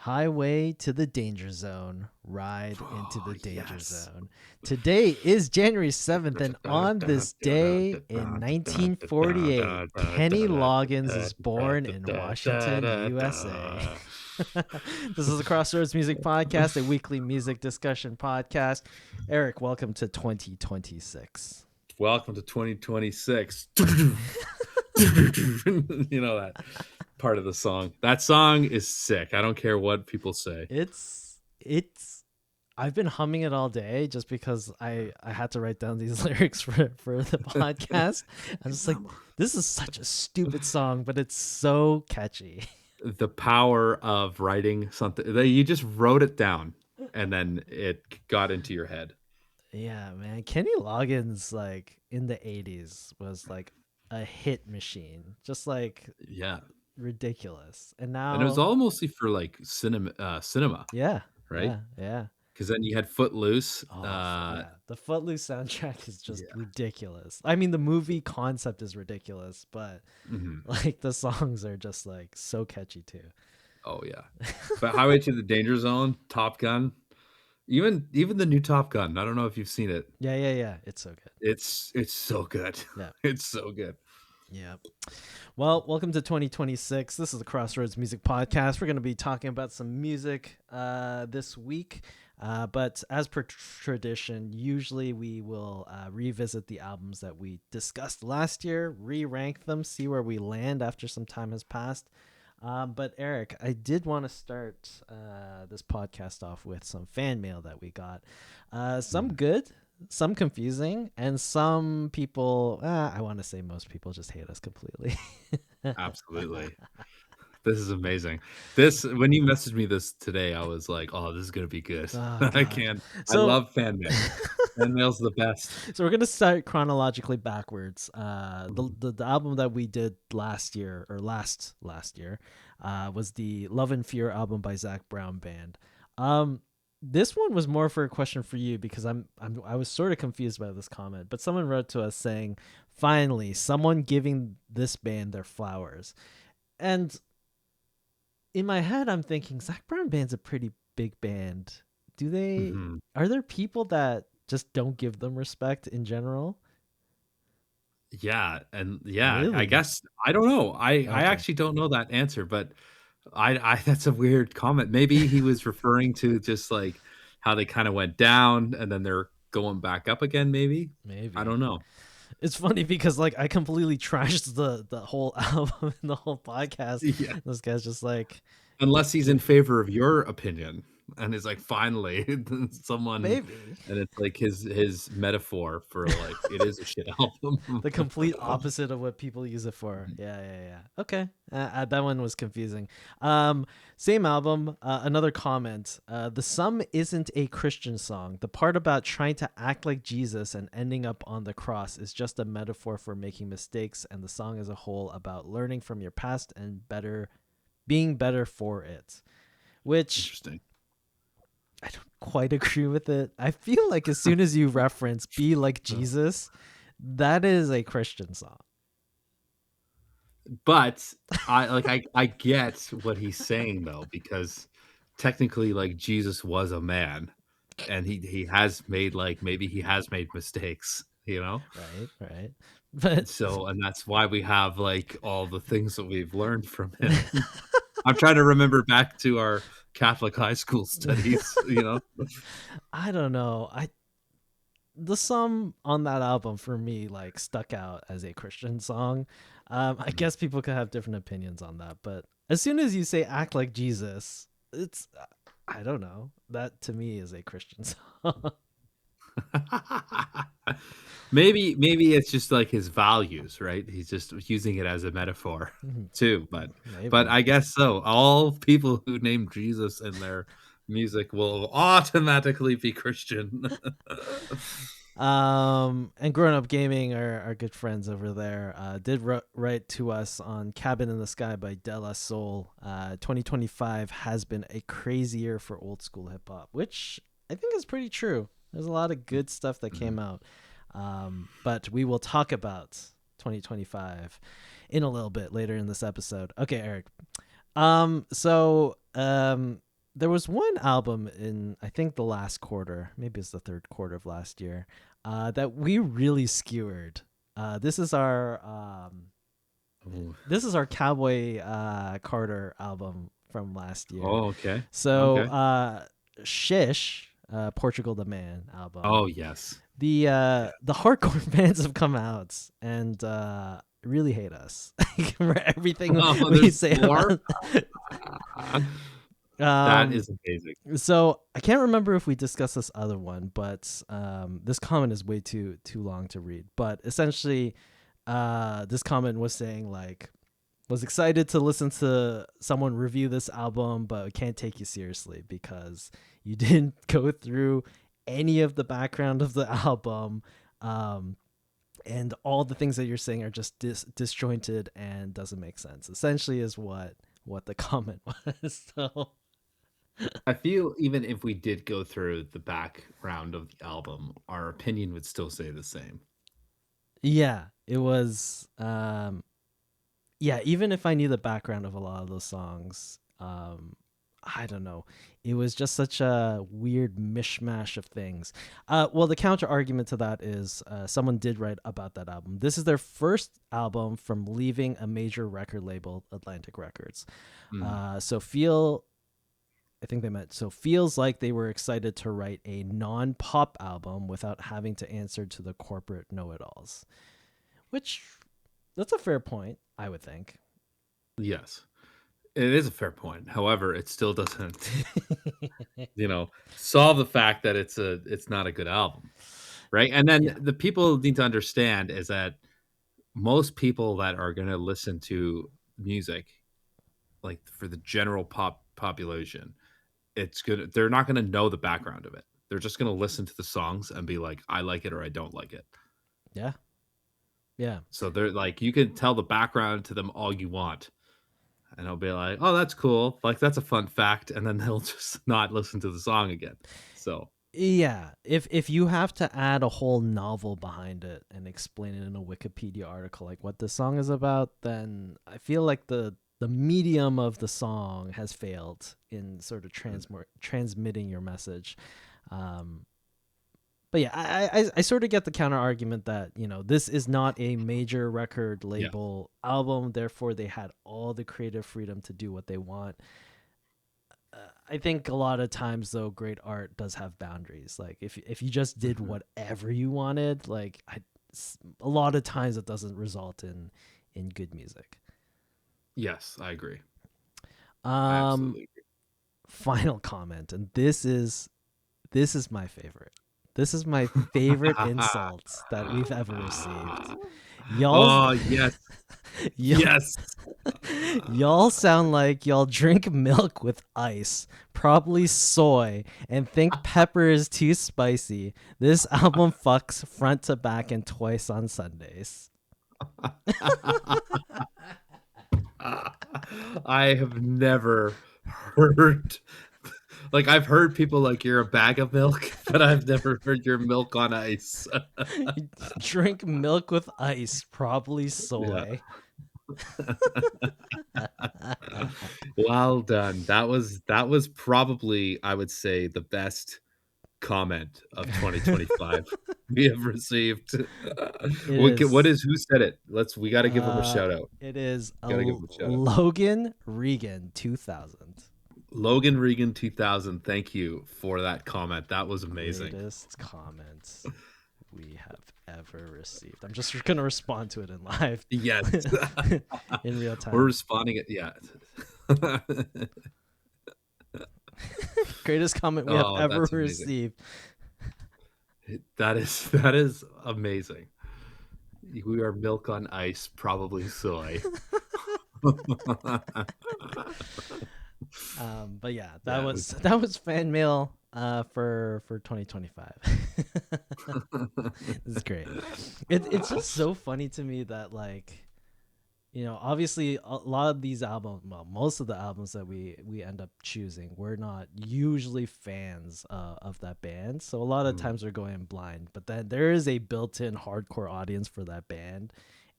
Highway to the Danger Zone. Ride into the Danger Yes. Zone. Today is January 7th, and on this day in 1948, Kenny Loggins is born in Washington, USA. This is the Crossroads Music Podcast, a weekly music discussion podcast. Eric, welcome to 2026. Welcome to 2026. You know that part of the song. That song is sick. I don't care what people say. It's I've been humming it all day just because I had to write down these lyrics for the podcast. I'm just like, this is such a stupid song, but it's so catchy. The power of writing something. You just wrote it down and then it got into your head. Yeah, man. Kenny Loggins, like in the 80s, was like a hit machine. Just like Yeah. ridiculous. And And it was now, all mostly for like cinema, yeah, right? yeah. Because then you had Footloose. Oh, yeah. The Footloose soundtrack is just Yeah. ridiculous. I mean, the movie concept is ridiculous, but Mhm. like the songs are just like so catchy too. Oh yeah. But Highway to the Danger Zone, Top Gun, even the new Top Gun. I don't know if you've seen it. Yeah. It's so good. It's so good. Yeah. It's so good. Yeah. Well, welcome to 2026. This is the Crossroads Music Podcast. We're going to be talking about some music this week. But as per tradition, usually we will revisit the albums that we discussed last year, re-rank them, see where we land after some time has passed. But Eric, I did want to start this podcast off with some fan mail that we got. Some good, some confusing, and some people, I want to say most people just hate us completely. Absolutely. This is amazing. When you messaged me this today, I was like, "Oh, this is gonna be good." Oh, I God. can. I So, love fan mail. Fan mail's the best. so we're gonna start chronologically backwards. The album that we did last year or last year, was the Love and Fear album by Zach Brown Band. This one was more for a question for you because I was sort of confused by this comment, but someone wrote to us saying, "Finally, someone giving this band their flowers," and in my head, I'm thinking Zach Brown Band's a pretty big band. Mhm. Are there people that just don't give them respect in general? Yeah, and yeah, I Really? guess I don't know. I Okay. actually don't know that answer, but I that's a weird comment. Maybe he was referring to just like how they kind of went down and then they're going back up again, maybe. I Maybe. don't know. It's funny because like I completely trashed the whole album and the whole podcast. Yeah. This guy's just like Unless he's in favor of your opinion and is like, finally, someone, maybe and it's like his metaphor for like it is a shit album. the complete opposite of what people use it for. Yeah. Okay, that one was confusing. Same album. Another comment. The Sum isn't a Christian song. The part about trying to act like Jesus and ending up on the cross is just a metaphor for making mistakes, and the song as a whole about learning from your past and being better for it. Which Interesting. I don't quite agree with it. I feel like as soon as you reference "Be Like Jesus," that is a Christian song. But I get what he's saying though, because technically like Jesus was a man and he has made like maybe he has made mistakes, you know? Right. But So and that's why we have like all the things that we've learned from him. I'm trying to remember back to our Catholic high school studies, you know? I don't know. The Sum on that album for me like stuck out as a Christian song. I guess people could have different opinions on that, but as soon as you say "Act Like Jesus," it's I don't know. That to me is a Christian song. Maybe it's just like his values, right? He's just using it as a metaphor too, but Maybe. I guess so. All people who name Jesus in their music will automatically be Christian. And Grown Up Gaming, our good friends over there, did write to us on Cabin in the Sky by De La Soul. 2025 has been a crazy year for old school hip hop, which I think is pretty true. There's a lot of good stuff that came out. But we will talk about 2025 in a little bit later in this episode. Okay, Eric. So there was one album in, I think, the last quarter, maybe it's the third quarter of last year, that we really skewered. This is our Ooh. this is our Cowboy Carter album from last year. Oh, okay. So Okay. Shish, Portugal the Man album. Oh, yes. The hardcore fans have come out and really hate us for everything Oh, we there's say more? about. That um is amazing. so I can't remember if we discussed this other one, but this comment is way too long to read. But essentially, this comment was saying like, was excited to listen to someone review this album, but can't take you seriously because you didn't go through any of the background of the album, and all the things that you're saying are just disjointed and doesn't make sense. Essentially, is what the comment was. So I feel even if we did go through the background of the album, our opinion would still say the same. yeah, it was. Yeah, even if I knew the background of a lot of those songs, I don't know. It was just such a weird mishmash of things. Well, the counter argument to that is someone did write about that album. This is their first album from leaving a major record label, Atlantic Records. Mm. I think they meant so feels like they were excited to write a non-pop album without having to answer to the corporate know-it-alls, which that's a fair point, I would think. Yes. It is a fair point. However, it still doesn't, solve the fact that it's not a good album, right? And then Yeah. the people need to understand is that most people that are gonna listen to music, like, for the general population, they're not gonna know the background of it. They're just gonna listen to the songs and be like, "I like it," or "I don't like it." Yeah. Yeah. So they're like, you can tell the background to them all you want, and they'll be like, "Oh, that's cool. Like, that's a fun fact," and then they'll just not listen to the song again. So, Yeah, if you have to add a whole novel behind it and explain it in a Wikipedia article like what the song is about, then I feel like the medium of the song has failed in sort of transmitting your message. Um, but yeah, I sort of get the counter argument that this is not a major record yeah. label album, therefore they had all the creative freedom to do what they want. I think a lot of times though, great art does have boundaries. Like if you just did Mhm. whatever you wanted, like a lot of times it doesn't result in good music. Yes, I agree. I Um, absolutely agree. Final comment, and this is my favorite. This is my favorite insult that we've ever received. Y'all's Oh, yes. y'all, Yes. y'all sound like y'all drink milk with ice, probably soy, and think pepper is too spicy. This album fucks front to back and twice on Sundays. I have never heard like, I've heard people like, "You're a bag of milk," but I've never heard "You're milk on ice." Drink milk with ice, probably Yeah. soy. Well done. That was probably, I would say, the best comment of 2025 we have received. It What is is who said it? We gotta give him a uh shout out. it is a Gotta give him a shout out. Logan Regan 2000. Logan Regan 2000, thank you for that comment. That was amazing. Greatest comments we have ever received. I'm just gonna respond to it in live Yes. in real We're time. responding it, yeah. Greatest comment we have Oh, ever that's amazing. received. That is amazing. We are milk on ice, probably soy. But yeah, that Yeah, was that was fan mail for 2025. This is great. It's just so funny to me that like obviously a lot of these albums, well, most of the albums that we end up choosing, we're not usually fans of that band, so a lot of Mm. times we're going blind, but then there is a built-in hardcore audience for that band,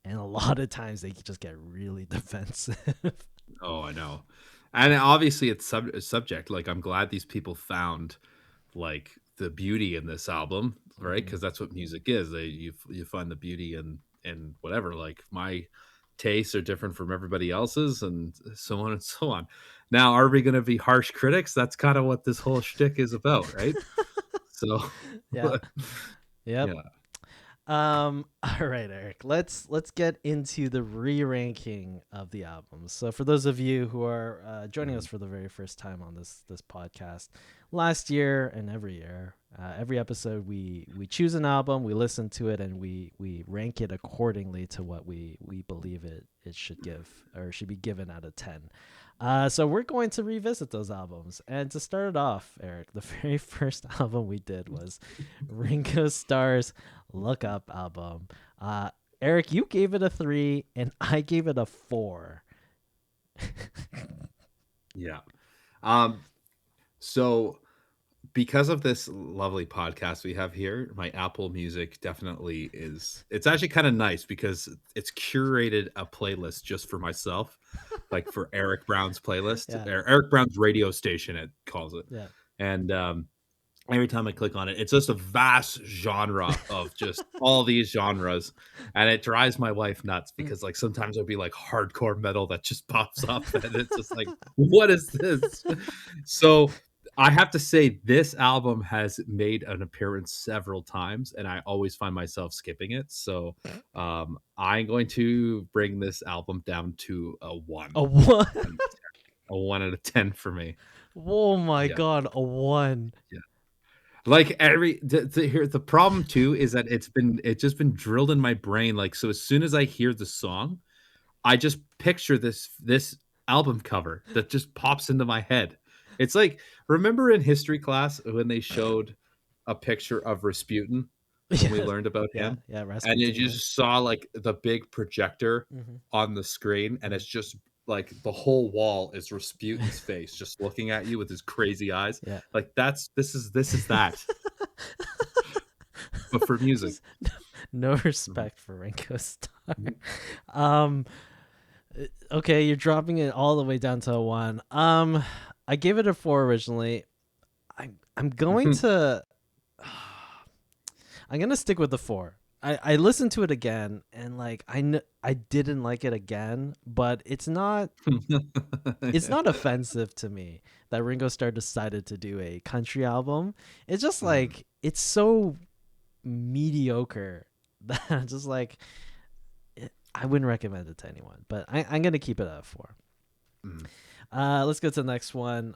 and a lot of times they just get really defensive. Oh, I know. And obviously it's subject. Like I'm glad these people found like the beauty in this album, right? Hmm. Because that's what music is. You find the beauty in whatever. Like my tastes are different from everybody else's, and so on and so on. Now, are we going to be harsh critics? That's kind of what this whole shtick is about, right? So, Yeah. Yep. yeah. All right, Eric. Let's get into the re-ranking of the albums. So for those of you who are joining us Mhm. for the very first time on this podcast, last year and every year, every episode we choose an album, we listen to it, and we rank it accordingly to what we believe it should give or should be given out of 10. So we're going to revisit those albums, and to start it off, Eric, the very first album we did was Ringo Starr's Look Up album. Uh, Eric, you gave it a 3, and I gave it a 4. Yeah. Um, so because of this lovely podcast we have here, my Apple Music definitely is. It's actually kind of nice because it's curated a playlist just for myself, like for Eric Brown's playlist, Yeah, or Eric Brown's radio station, it calls it. yeah. And every time I click on it, it's just a vast genre of just all these genres. And it drives my wife nuts because like sometimes it'll be like hardcore metal that just pops up and it's just like, what is this? So I have to say this album has made an appearance several times and I always find myself skipping it. So I'm going to bring this album down to a A one. 1. A 1 out of 10 for me. Oh my Yeah. god, a 1. Yeah. Like here the problem too is that it's just been drilled in my brain. Like so as soon as I hear the song, I just picture this album cover that just pops into my head. It's like remember in history class when they showed a picture of Rasputin when we Yeah, learned about yeah, him, yeah. and you Rasputin. Yeah. just saw like the big projector Hmm. on the screen, and Hmm. it's just like the whole wall is Rasputin's face just looking at you with his crazy eyes. Yeah. Like this is that, but for music. Just no Mhm. respect for Ringo Starr. Mhm. Um, okay, you're dropping it all the way down to a 1. I gave it a 4 originally. I'm going to I'm gonna stick with the 4. I listened to it again and like I didn't like it again, but it's not offensive to me that Ringo Starr decided to do a country album. It's just Mhm. like it's so mediocre that I'm just like I wouldn't recommend it to anyone. But I'm gonna keep it at a 4. Mhm. Let's go to the next one.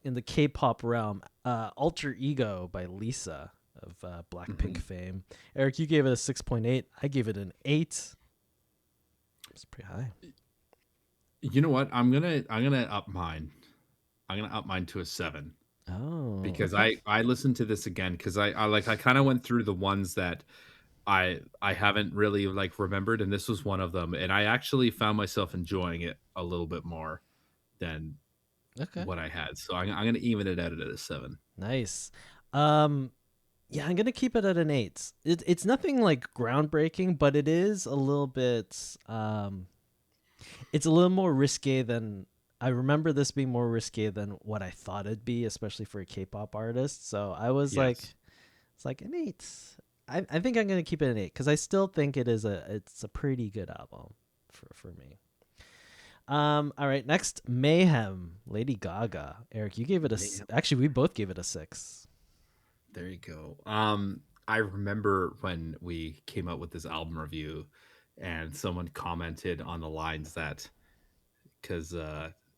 In the K-pop realm, Alter Ego by Lisa of Blackpink Mhm. fame. Eric, you gave it a 6.8. I gave it an 8. It's pretty high. You know what? I'm gonna up mine. I'm gonna up mine to a 7 Oh, because okay. I listened to this again because I kind of went through the ones that I haven't really like remembered, and this was one of them, and I actually found myself enjoying it a little bit more than Okay. what I had. So I'm gonna even it out at a 7. Nice. Um, yeah, I'm gonna keep it at an 8. It's nothing like groundbreaking, but it is a little bit. It's a little more risque than I remember. This being more risque than what I thought it'd be, especially for a K-pop artist. So I was like, Yes. it's like an 8. I think I'm gonna keep it an 8 because I still think it's a pretty good album for me. All right, next Mayhem, Lady Gaga. Eric, you gave it actually we both gave it a 6. There you go. I remember when we came out with this album review, and someone commented on the lines that because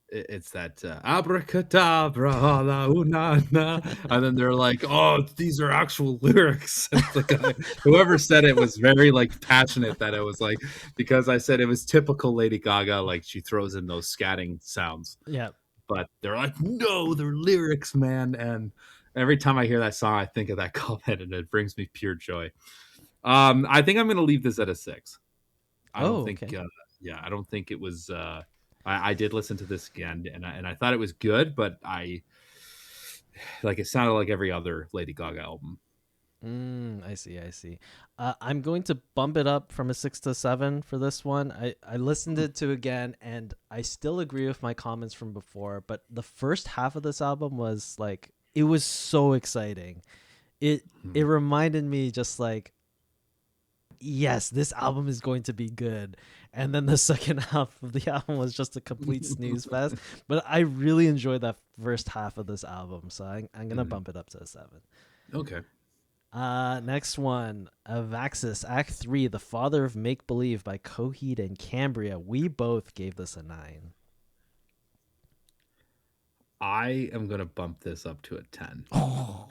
it's that abracadabra la una na, and then they're like, "Oh, these are actual lyrics." And the guy, whoever said it, was very like passionate that it was like because I said it was typical Lady Gaga, like she throws in those scatting sounds, Yeah. but they're like, "No, they're lyrics, man." And every time I hear that song, I think of that comment, and it brings me pure joy. I think I'm gonna leave this at a 6. I don't Oh, think, okay. yeah, I don't think it was. I did listen to this again, and I thought it was good, but I like it sounded like every other Lady Gaga album. I see. I see. I'm going to bump it up from a 6 to 7 for this one. I listened it to again, and I still agree with my comments from before. But the first half of this album was like it was so exciting. It Mhm. reminded me just like yes, this album is going to be good. And then the second half of the album was just a complete snooze fest. But I really enjoyed that first half of this album, so I'm gonna Mhm. bump it up to a 7. Okay. Next one, Avaxis Act 3, The Father of Make Believe by Coheed and Cambria. We both gave this a 9. I am gonna bump this up to a 10 Oh,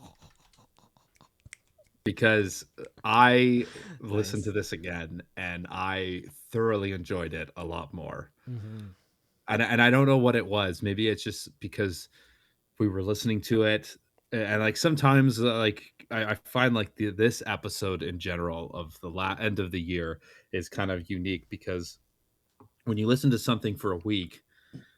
because I listened to nice. this again and I thoroughly enjoyed it a lot more. Mm-hmm. And I don't know what it was. Maybe it's just because we were listening to it, and like sometimes like I find like this episode in general of the end of the year is kind of unique because when you listen to something for a week,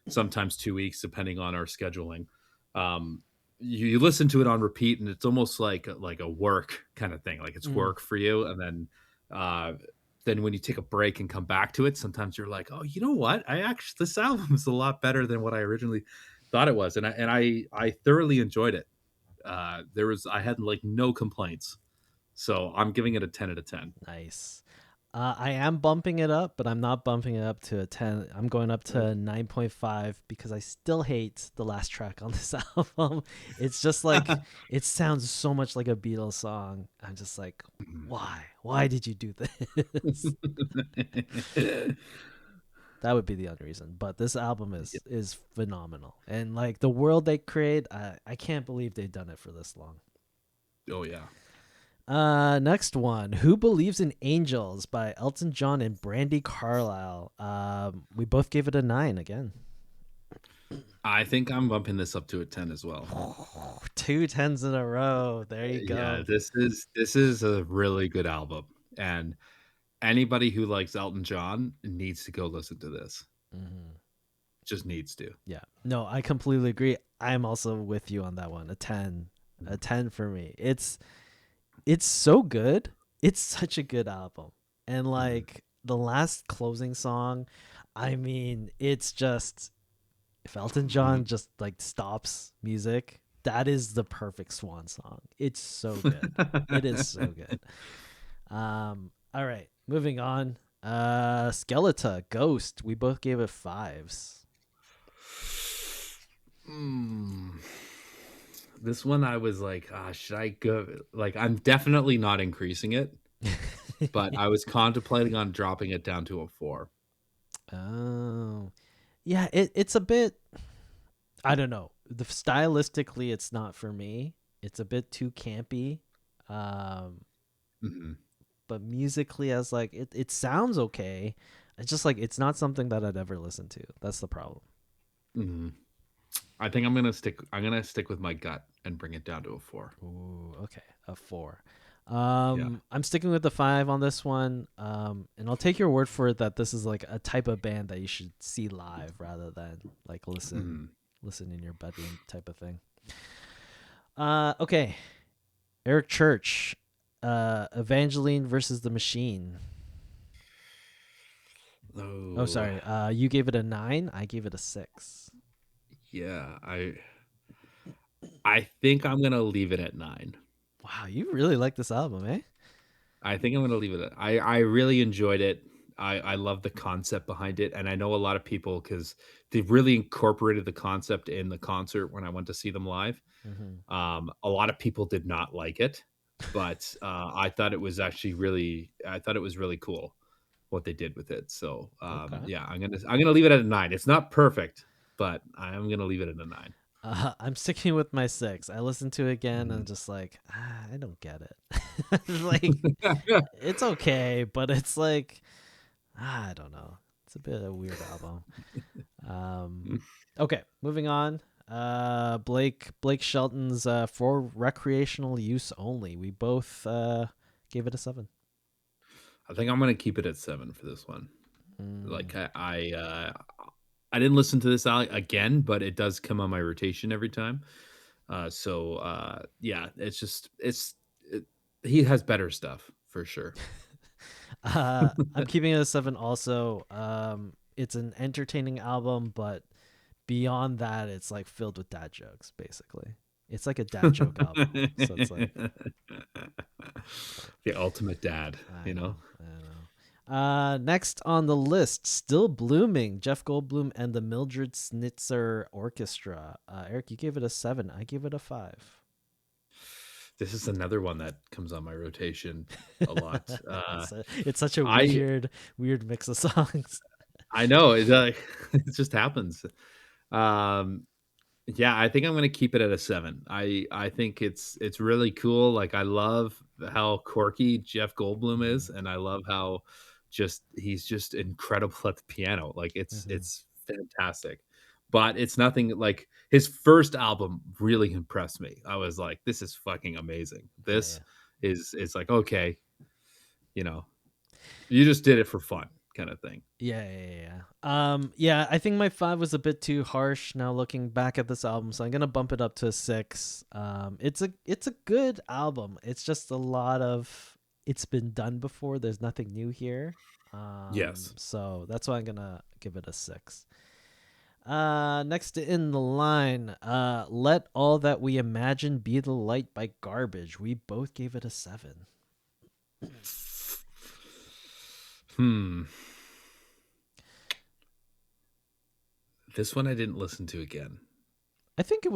sometimes 2 weeks depending on our scheduling, um you listen to it on repeat and it's almost like a work kind of thing, like it's Mm, work for you. And uh then when you take a break and come back to it, sometimes you're like, oh, you know what, I actually, this album is a lot better than what I originally thought it was. And I thoroughly enjoyed it. I had like no complaints, so I'm giving it a 10 out of 10. nice. I am bumping it up, but I'm not bumping it up to a 10. I'm going up to 9.5 because I still hate the last track on this album. It's just like, it sounds so much like a Beatles song. I'm just like, why? Why did you do this? That would be the only reason. But this album Yeah. is phenomenal, and like the world they create, I can't believe they've done it for this long. Oh yeah. Next one, "Who Believes in Angels" by Elton John and Brandy Carlisle. We both gave it a 9 again. I think I'm bumping this up to a 10 as well. Two tens in a row. There you Yeah, go. this is a really good album, and anybody who likes Elton John needs to go listen to this. Hmm. Just needs to. Yeah. No, I completely agree. I'm also with you on that one. A 10. A 10 for me. It's so good. It's such a good album. And Mhm, like the last closing song, I mean, it's just if Elton mhm. John just like stops music, that is the perfect swan song. It's so good. It is so good. All right, moving on. Skeletor, Ghost. We both gave it 5s. Mm. This one I was like, should I go? Like, I'm definitely not increasing it, but I was contemplating on dropping it down to a 4. Oh. Yeah, it's a bit I don't know. The stylistically it's not for me. It's a bit too campy. Um Mhm, but musically as like it sounds okay. It's just like it's not something that I'd ever listen to. That's the problem. mhm. I'm gonna stick with my gut and bring it down to a 4. Ooh, okay. A 4. Yeah. I'm sticking with the 5 on this one. And I'll take your word for it that this is like a type of band that you should see live rather than like Mhm. listen in your bedroom type of thing. Okay. Eric Church, Evangeline versus the Machine. Oh, Oh, sorry. You gave it a 9. I gave it a 6. yeah. I think I'm gonna leave it at 9. Wow, you really like this album, eh? I think I'm gonna leave it at I really enjoyed it. I love the concept behind it, and I know a lot of people because 'cause they've really incorporated the concept in the concert when I went to see them live. Mm-hmm. A lot of people did not like it, but, I thought it was really cool what they did with it. So, Okay. yeah, I'm gonna leave it at a 9. It's not perfect, but I am gonna leave it at a 9. I'm sticking with my 6. I listened to it again and Mhm. just like, I don't get it. Like, it's okay, but it's like, I don't know. It's a bit of a weird album. Um, okay, moving on. Blake Shelton's For Recreational Use Only. We both gave it a 7. I think I'm gonna keep it at 7 for this one. Mm, Like, I didn't listen to this again, but it does come on my rotation every time. Yeah, it's just He has better stuff for sure. I'm keeping it a 7 also. It's an entertaining album, but beyond that, it's like filled with dad jokes, basically. It's like a dad joke album. So it's like, The ultimate dad, I you know. know, I know. Next on the list, Still Blooming, Jeff Goldblum and the Mildred Snitzer Orchestra. Eric, you gave it a 7. I gave it a 5. This is another one that comes on my rotation a lot. It's such a I weird mix of songs. I know it, it just happens. Um, yeah, I think I'm gonna keep it at a 7. I think it's really cool. Like I love how quirky Jeff Goldblum is, Hmm. and I love how he's just incredible at the piano. Like Hmm. it's fantastic. But it's nothing like his first album really impressed me. I was like, this is fucking amazing. Yeah, This yeah. is it's like, okay, you know, you just did it for fun kind of thing. Yeah. I think my 5 was a bit too harsh now looking back at this album, so I'm gonna bump it up to a 6. It's a good album. It's just a lot of it's been done before. There's nothing new here. Yes. So that's why I'm gonna give it a 6. Next in the line, Let All That We Imagine Be the Light by Garbage. We both gave it a 7. Hmm. This one I didn't listen to again, I think but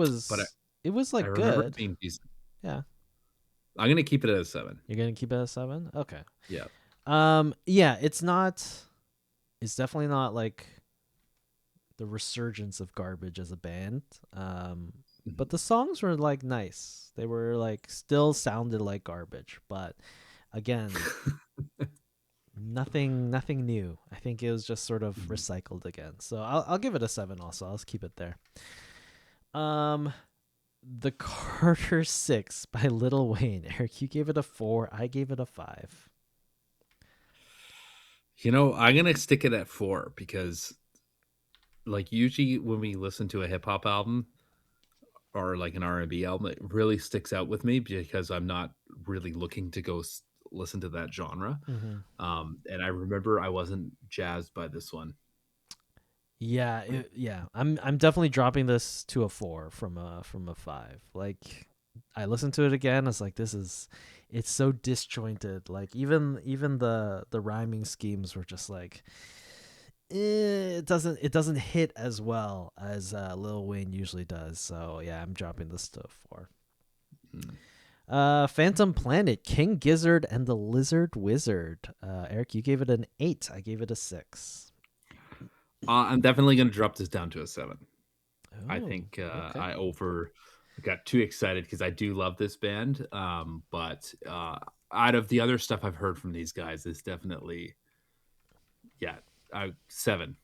it was I like remember it good. being decent. Yeah. I'm gonna keep it at a 7. You're gonna keep it at 7? Okay. Yeah. Yeah, it's definitely not like the resurgence of Garbage as a band. But the songs were like nice. They were like still sounded like Garbage, but again, nothing new. I think it was just sort of Mhm. recycled again. So I'll give it a 7 also. I'll just keep it there. Um The Carter 6 by Lil Wayne. Eric, you gave it a 4. I gave it a 5. I'm gonna stick it at 4 because, like, usually when we listen to a hip hop album or like an R&B album, it really sticks out with me because I'm not really looking to go listen to that genre. Mm-hmm. And I remember I wasn't jazzed by this one. Yeah. I'm definitely dropping this to a 4 from a 5. Like I listened to it again. It's like it's so disjointed. Like even the rhyming schemes were just like it doesn't hit as well as Lil Wayne usually does. So yeah, I'm dropping this to a 4. Mm. Phantom Planet, King Gizzard and the Lizard Wizard. Eric, you gave it an 8. I gave it a 6. I'm definitely gonna drop this down to a 7. I Oh, think okay. I got too excited because I do love this band. But out of the other stuff I've heard from these guys, it's definitely yeah, 7,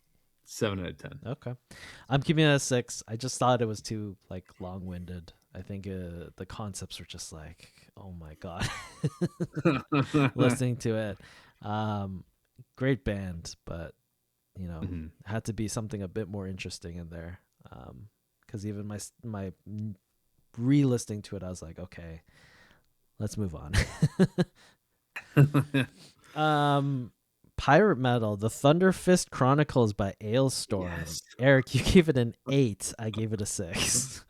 7 out of 10. Okay. I'm keeping it at 6. I just thought it was too like long-winded. I think the concepts were just like, oh my god, listening to it. Um, Great band, but Mhm. had to be something a bit more interesting in there. Because even my re-listening to it, I was like, okay, let's move on. um, Pirate Metal, The Thunder Fist Chronicles by Ailstorm. Yes. Eric, you gave it an 8. I gave it a 6.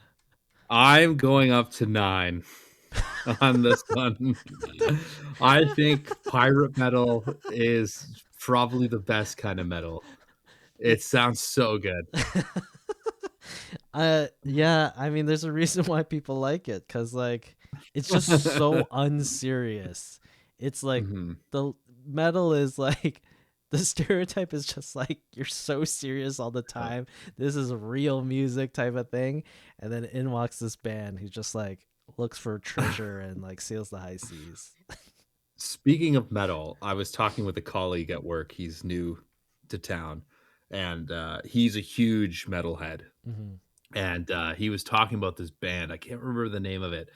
I'm going up to 9 on this one. I think pirate metal is probably the best kind of metal. It sounds so good. Yeah, I mean there's a reason why people like it cuz like it's just so unserious. It's like Mhm. the metal is like the stereotype is just like you're so serious all the time. This is real music type of thing, and then in walks this band who just like looks for treasure and like sails the high seas. Speaking of metal, I was talking with a colleague at work. He's new to town, and he's a huge metalhead. Hmm. And he was talking about this band. I can't remember the name of it,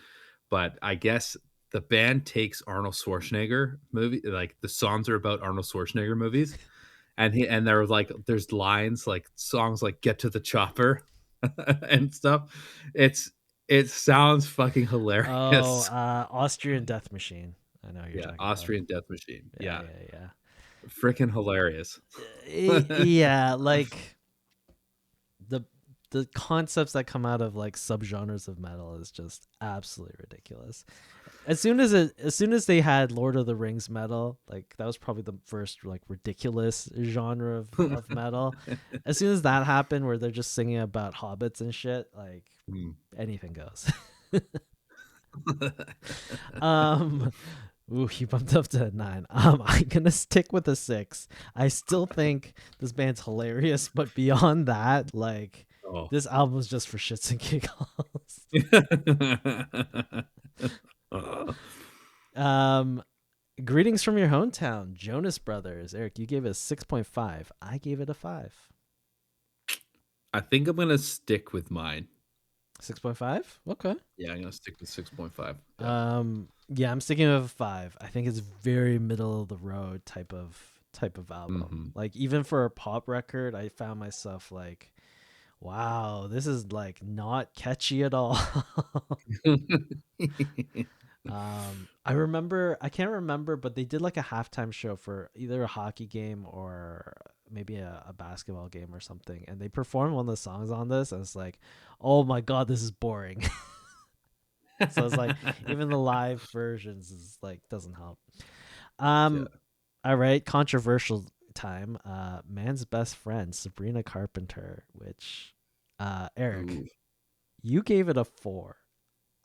but I guess the band takes Arnold Schwarzenegger movie. Like the songs are about Arnold Schwarzenegger movies, and there was like there's lines like songs like "Get to the Chopper" and stuff. It sounds fucking Oh, hilarious. Austrian Death Machine. I know who you're Yeah, talking about. Austrian Death Machine. Yeah, Yeah, yeah, freaking hilarious. yeah. Yeah, like the the concepts that come out of like subgenres of metal is just absolutely ridiculous. As soon as they had Lord of the Rings metal, like that was probably the first like ridiculous genre of metal. As soon as that happened, where they're just singing about hobbits and shit, like Mm. anything goes. um, ooh, you bumped up to a 9. I'm gonna stick with a 6. I still think this band's hilarious, but beyond that, like Oh. this album's just for shits and giggles. um, Greetings from your hometown, Jonas Brothers. Eric, you gave it a 6.5. I gave it a 5. I think I'm gonna stick with mine. 6.5? Okay. Yeah, I'm gonna stick with 6.5. Yeah. Yeah, I'm sticking with a 5. I think it's very middle of the road type of album. Mhm. Like even for a pop record, I found myself like, wow, this is like not catchy at all. I can't remember, but they did like a halftime show for either a hockey game or maybe a basketball game or something, and they performed one of the songs on this, and it's like, oh my god, this is boring. So it's like even the live versions is like doesn't help. Yeah. Um, all right, controversial time. Man's best friend, Sabrina Carpenter, which, Eric, Ooh. you gave it a 4.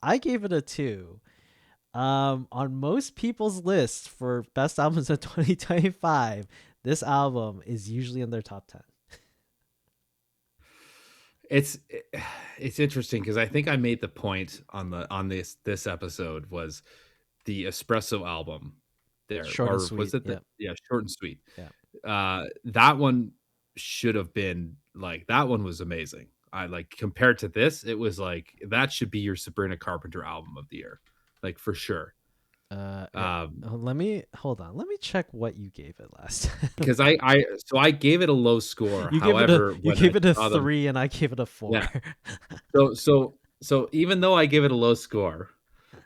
I gave it a 2. On most people's lists for best albums of 2025, this album is usually in their top 10. It's it's interesting because I think I made the point on this episode was the Espresso album there, Short and or sweet. was it the Yeah. yeah, Short and Sweet. Yeah. That one should have been like that one was amazing. I like compared to this, it was like that should be your Sabrina Carpenter album of the year, like for sure. Er, Um, let me hold on. Let me check what you gave it last time. because I gave it a low score. However, You when I gave it a saw them, 3 and I gave it a 4. yeah. So even though I give it a low score,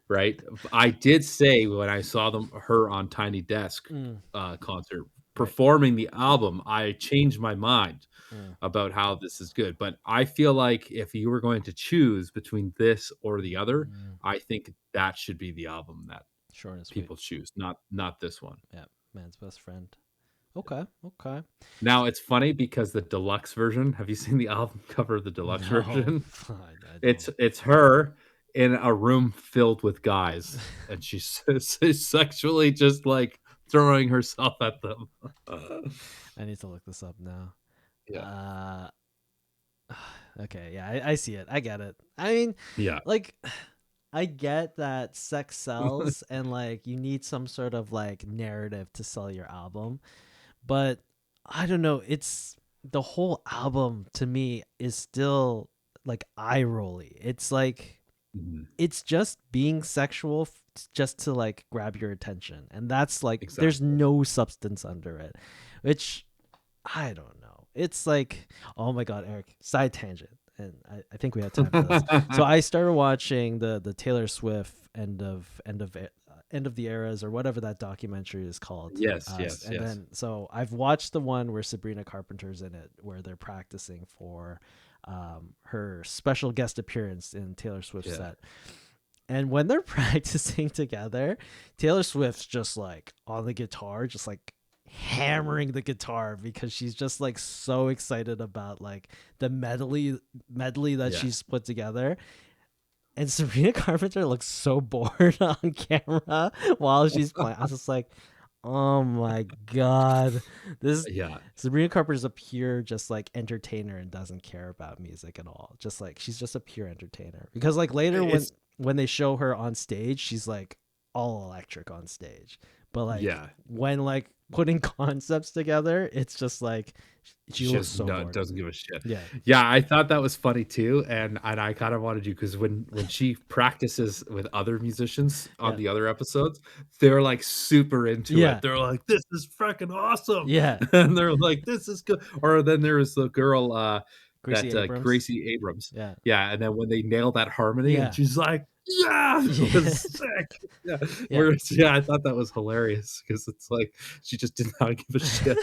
right? I did say when I saw her on Tiny Desk Mm, concert right. performing the album, I changed my mind Mm, about how this is good. But I feel like if you were going to choose between this or the other, mm. I think that should be the album that Short and sweet. people choose, not this one. Yeah. Man's best friend. Okay. Okay. Now it's funny because the deluxe version. Have you seen the album cover of the deluxe No, version? I It's don't. it's her in a room filled with guys, and she's sexually just like throwing herself at them. I need to look this up now. Yeah, Uh, okay, yeah, I see it. I get it. I mean, yeah, like, I get that sex sells and like you need some sort of like narrative to sell your album, but I don't know. It's the whole album to me is still like eye rolly. It's like mhm, it's just being sexual just to like grab your attention, and that's like there's exactly. no substance under it, which I don't know. It's like, oh my god, Eric, side tangent, and I think we have time for this. So I started watching the Taylor Swift end of the eras or whatever that documentary is called. Yes, yes, And yes. then so I've watched the one where Sabrina Carpenter's in it, where they're practicing for her special guest appearance in Taylor Swift's Yeah, set. And when they're practicing together, Taylor Swift's just like on the guitar, just like hammering the guitar because she's just like so excited about like the medley that yeah. she's put together. And Sabrina Carpenter looks so bored on camera while she's playing. I was just like, oh my god, this Yeah, Sabrina Carpenter's a pure just like entertainer and doesn't care about music at all. Just like she's just a pure entertainer. Because like later it's when they show her on stage, she's like all electric on stage. But like yeah. when like putting concepts together, it's just like she She looks just so no bored. doesn't give a shit. Yeah. Yeah, I thought that was funny too, and I kind of wanted you because when she practices with other musicians on Yeah. the other episodes, they're like super into it. Yeah. They're like, "This is freaking awesome," Yeah. and they're like, "This is good." Or then there was the girl Gracie Abrams. Gracie Abrams, Yeah. yeah, and then when they nail that harmony, and Yeah. she's like, yeah, it Yeah. was sick. Yeah, Yeah. yeah, I thought that was hilarious because it's like she just did not give a shit.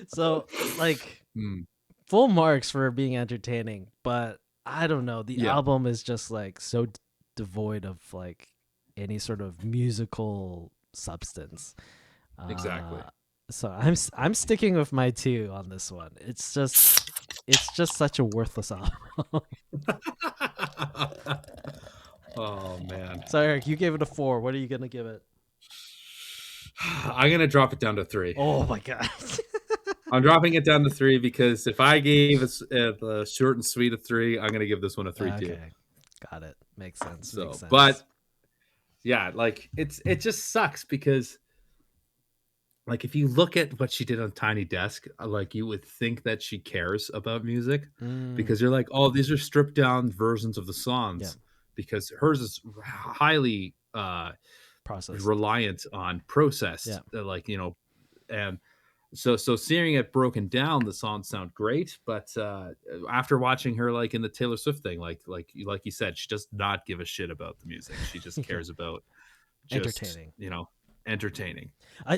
So like Mm, full marks for being entertaining, but I don't know. The yeah, album is just like so devoid of like any sort of musical substance. Uh, exactly. so I'm sticking with my 2 on this one. It's just such a worthless album. Oh man, So Eric, you gave it a 4. What are you gonna give it? I'm gonna drop it down to 3. Oh my god. I'm dropping it down to 3 because if I gave the short and sweet a 3, I'm gonna give this one a 3 too. Okay, got it. Makes sense. Makes So, but sense. yeah, like it just sucks because like if you look at what she did on Tiny Desk, like you would think that she cares about music Mm, because you're like, oh, these are stripped down versions of the yeah, songs because hers is highly processed. reliant on Yeah, processed, and so seeing it broken down, the songs sound great, but after watching her like in the Taylor Swift thing, like you said, she does not give a shit about the music. She just yeah. cares about just Entertaining. entertaining.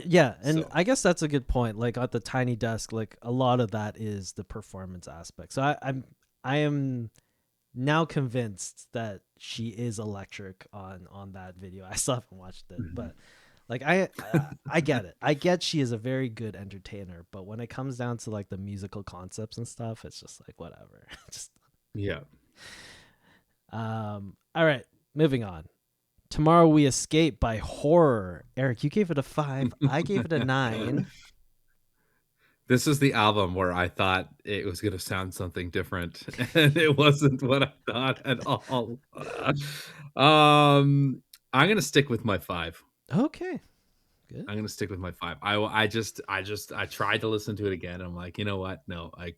Yeah, and So I guess that's a good point. Like at the Tiny Desk, like a lot of that is the performance aspect. So I am now convinced that she is electric on that video. I still haven't watched it, mhm. but like I get it. I get she is a very good entertainer, but when it comes down to like the musical concepts and stuff, it's just like whatever. Just Yeah. all right, moving on. Tomorrow We Escape by Horror. Eric, you gave it a 5. I gave it a 9. This is the album where I thought it was gonna sound something different, and it wasn't what I thought at all. I'm gonna stick with my 5. Okay, good. I'm gonna stick with my 5. I tried to listen to it again, and I'm like, "You know what? No, I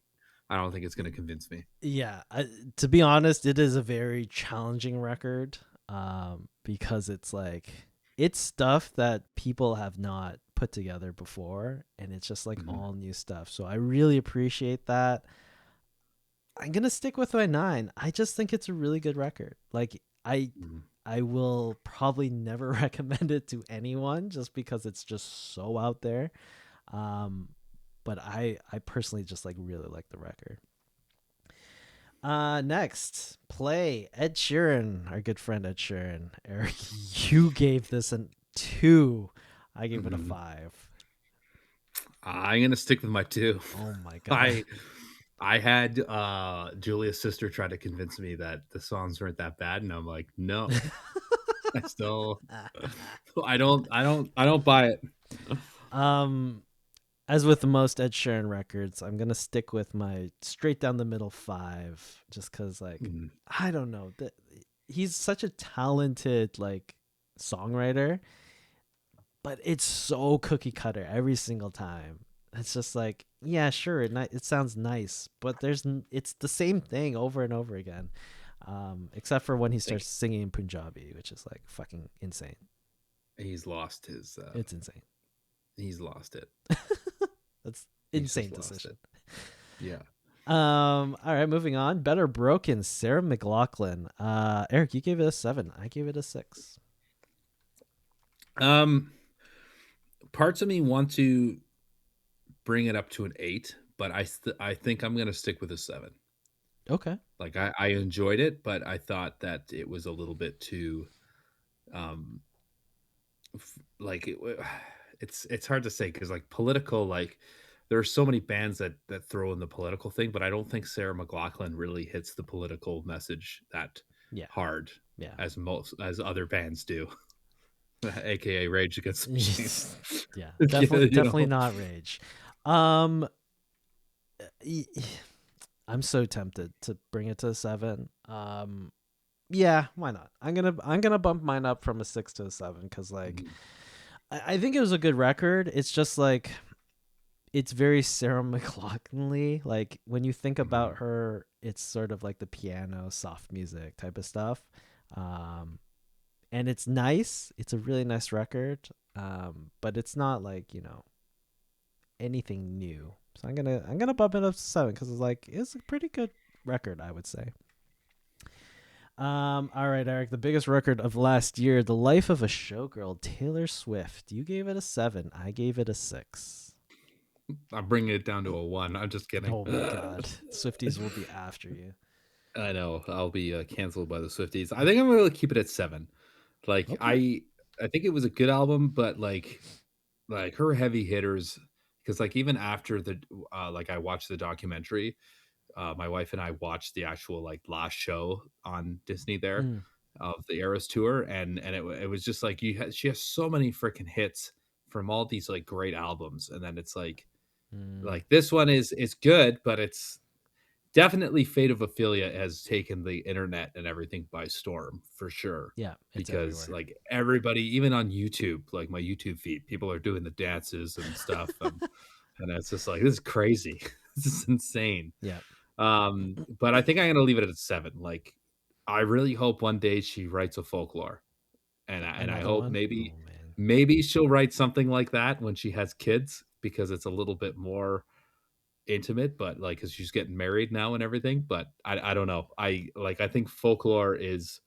don't think it's gonna convince me." Yeah, to be honest, it is a very challenging record because it's like it's stuff that people have not put together before, and it's just like Mhm, all new stuff. So I really appreciate that. I'm gonna stick with my 9. I just think it's a really good record. Like mhm. I will probably never recommend it to anyone just because it's just so out there. Um, but I personally just like really like the record. Next, play Ed Sheeran, our good friend Ed Sheeran. Eric, you gave this a 2. I gave it a Mhm. 5. I'm gonna stick with my 2. Oh my god. I I had, Julia's sister try to convince me that the songs weren't that bad, and I'm like, "No." I still I don't buy it. um, as with the most Ed Sheeran records, I'm gonna stick with my straight down the middle 5, just because like Mhm, I don't know that he's such a talented like songwriter, but it's so cookie cutter every single time. It's just like, yeah, sure, it sounds nice, but it's the same thing over and over again, except for when he I think starts singing in Punjabi, which is like fucking insane. he's lost his, It's insane. he's lost it. That's He's insane just lost decision. it. Yeah. All right, moving on. Better Broken, Sarah McLaughlin. Eric, you gave it a 7. I gave it a 6. Um, Parts of me want to bring it up to an 8, but I think I'm gonna stick with a 7. Okay. Like, I enjoyed it, but I thought that it was a little bit too, um, like, it's hard to say because like, political, like, there are so many bands that throw in the political thing, but I don't think Sarah McLachlan really hits the political message that Yeah. hard Yeah. as other bands do, AKA Rage Against the Machine. Yeah. Yeah, Definitely not Rage. Um y- I'm so tempted to bring it to a 7. Yeah, why not? I'm gonna bump mine up from a 6 to a 7 because like Mhm, I think it was a good record. It's just like it's very Sarah McLachlan. Like when you think mhm. about her, it's sort of like the piano, soft music type of stuff. Um, and it's nice. It's a really nice record. But it's not like anything new. So I'm gonna bump it up to 7 because it's a pretty good record, I would say. All right, Eric. The biggest record of last year, "The Life of a Showgirl," Taylor Swift. You gave it a 7. I gave it a 6. I'm bringing it down to a 1. I'm just kidding. Oh my God, Swifties will be after you. I know. I'll be canceled by the Swifties. I think I'm gonna keep it at 7. Like Okay. I think it was a good album, but like her heavy hitters, because like even after the like I watched the documentary, my wife and I watched the actual like last show on Disney there Mm, of the Eras tour, and it was just like she has so many freaking hits from all these like great albums, and then it's mm. like this one is good, but it's definitely Fate of Ophelia has taken the internet and everything by storm for sure. Yeah, it's Because everywhere. like everybody, even on YouTube, like my YouTube feed, people are doing the dances and stuff, and it's just like this is crazy. This is insane. Yeah. But I think I'm gonna leave it at 7. Like, I really hope one day she writes a folklore, and I Another hope one. Oh man. maybe she'll write something like that when she has kids because it's a little bit more intimate, but like because she's getting married now and everything. But I don't know. I think folklore is